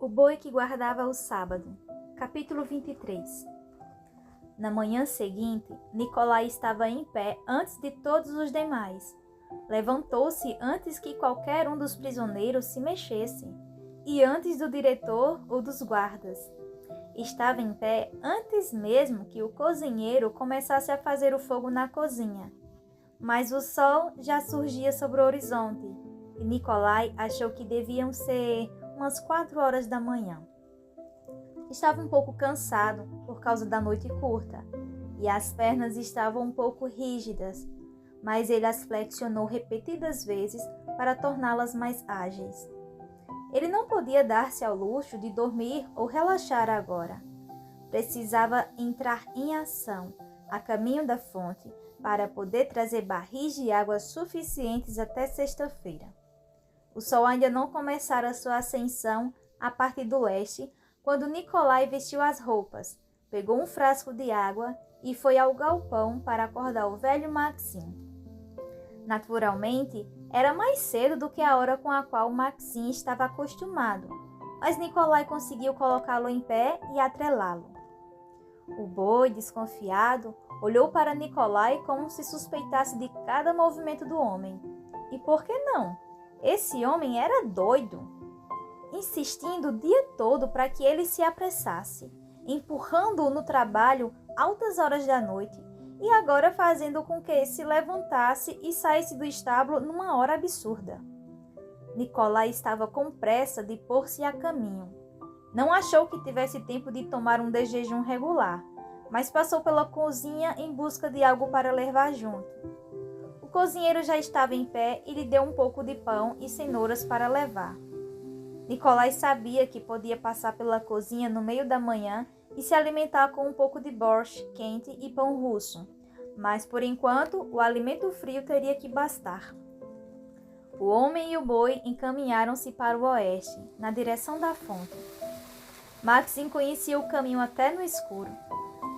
O boi que guardava o sábado. Capítulo 23. Na manhã seguinte, Nicolai estava em pé antes de todos os demais. Levantou-se antes que qualquer um dos prisioneiros se mexesse, e antes do diretor ou dos guardas. Estava em pé antes mesmo que o cozinheiro começasse a fazer o fogo na cozinha. Mas o sol já surgia sobre o horizonte, e Nicolai achou que deviam ser umas 4 horas da manhã. Estava um pouco cansado por causa da noite curta, e as pernas estavam um pouco rígidas, mas ele as flexionou repetidas vezes para torná-las mais ágeis. Ele não podia dar-se ao luxo de dormir ou relaxar agora. Precisava entrar em ação, a caminho da fonte, para poder trazer barris de água suficientes até sexta-feira. O sol ainda não começara sua ascensão a partir do leste, quando Nicolai vestiu as roupas, pegou um frasco de água e foi ao galpão para acordar o velho Maxim. Naturalmente, era mais cedo do que a hora com a qual Maxim estava acostumado, mas Nicolai conseguiu colocá-lo em pé e atrelá-lo. O boi, desconfiado, olhou para Nicolai como se suspeitasse de cada movimento do homem. E por que não? Esse homem era doido, insistindo o dia todo para que ele se apressasse, empurrando-o no trabalho altas horas da noite e agora fazendo com que se levantasse e saísse do estábulo numa hora absurda. Nicolai estava com pressa de pôr-se a caminho. Não achou que tivesse tempo de tomar um desjejum regular, mas passou pela cozinha em busca de algo para levar junto. O cozinheiro já estava em pé e lhe deu um pouco de pão e cenouras para levar. Nicolai sabia que podia passar pela cozinha no meio da manhã e se alimentar com um pouco de borscht quente e pão russo, mas por enquanto o alimento frio teria que bastar. O homem e o boi encaminharam-se para o oeste, na direção da fonte. Maxim conhecia o caminho até no escuro.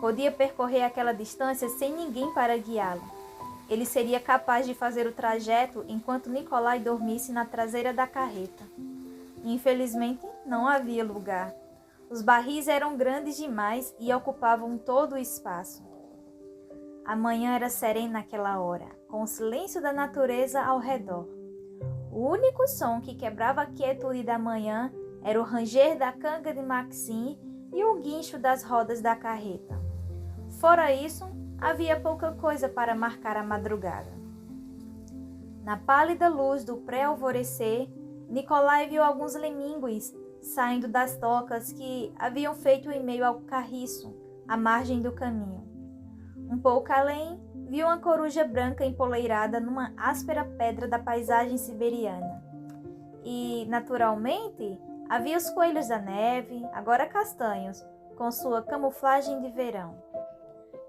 Podia percorrer aquela distância sem ninguém para guiá-lo. Ele seria capaz de fazer o trajeto enquanto Nicolai dormisse na traseira da carreta. Infelizmente, não havia lugar. Os barris eram grandes demais e ocupavam todo o espaço. A manhã era serena naquela hora, com o silêncio da natureza ao redor. O único som que quebrava a quietude da manhã era o ranger da canga de Maxim e o guincho das rodas da carreta. Fora isso, havia pouca coisa para marcar a madrugada. Na pálida luz do pré-alvorecer, Nicolai viu alguns lemíngues saindo das tocas que haviam feito em meio ao carriço, à margem do caminho. Um pouco além, viu uma coruja branca empoleirada numa áspera pedra da paisagem siberiana. E, naturalmente, havia os coelhos da neve, agora castanhos, com sua camuflagem de verão.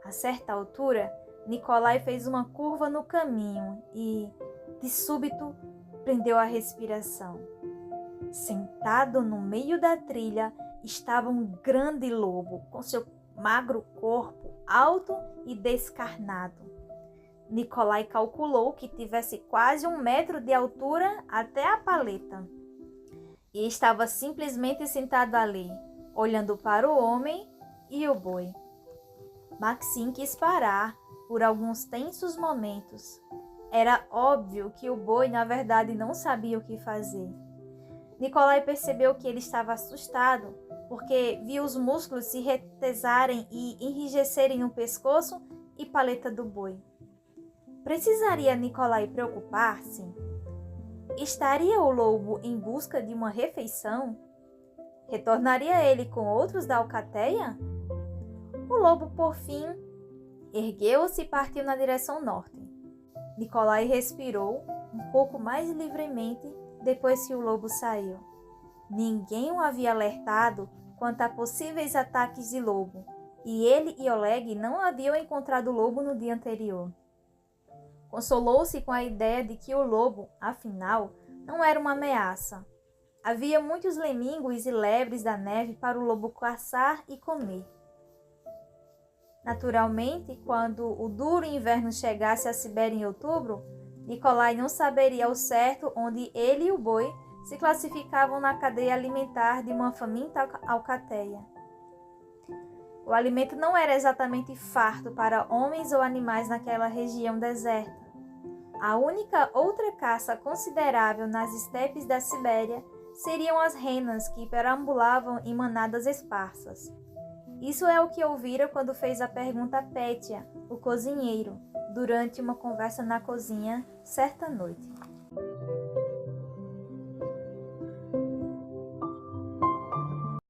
A certa altura, Nicolai fez uma curva no caminho e, de súbito, prendeu a respiração. Sentado no meio da trilha estava um grande lobo, com seu magro corpo alto e descarnado. Nicolai calculou que tivesse quase 1 metro de altura até a paleta. E estava simplesmente sentado ali, olhando para o homem e o boi. Maxim quis parar por alguns tensos momentos. Era óbvio que o boi, na verdade, não sabia o que fazer. Nicolai percebeu que ele estava assustado, porque viu os músculos se retesarem e enrijecerem no pescoço e paleta do boi. Precisaria Nicolai preocupar-se? Estaria o lobo em busca de uma refeição? Retornaria ele com outros da alcateia? O lobo, por fim, ergueu-se e partiu na direção norte. Nicolai respirou um pouco mais livremente depois que o lobo saiu. Ninguém o havia alertado quanto a possíveis ataques de lobo, e ele e Oleg não haviam encontrado o lobo no dia anterior. Consolou-se com a ideia de que o lobo, afinal, não era uma ameaça. Havia muitos lemingos e lebres da neve para o lobo caçar e comer. Naturalmente, quando o duro inverno chegasse à Sibéria em outubro, Nicolai não saberia ao certo onde ele e o boi se classificavam na cadeia alimentar de uma faminta alcateia. O alimento não era exatamente farto para homens ou animais naquela região deserta. A única outra caça considerável nas estepes da Sibéria seriam as renas que perambulavam em manadas esparsas. Isso é o que ouvira quando fez a pergunta a Pétia, o cozinheiro, durante uma conversa na cozinha certa noite.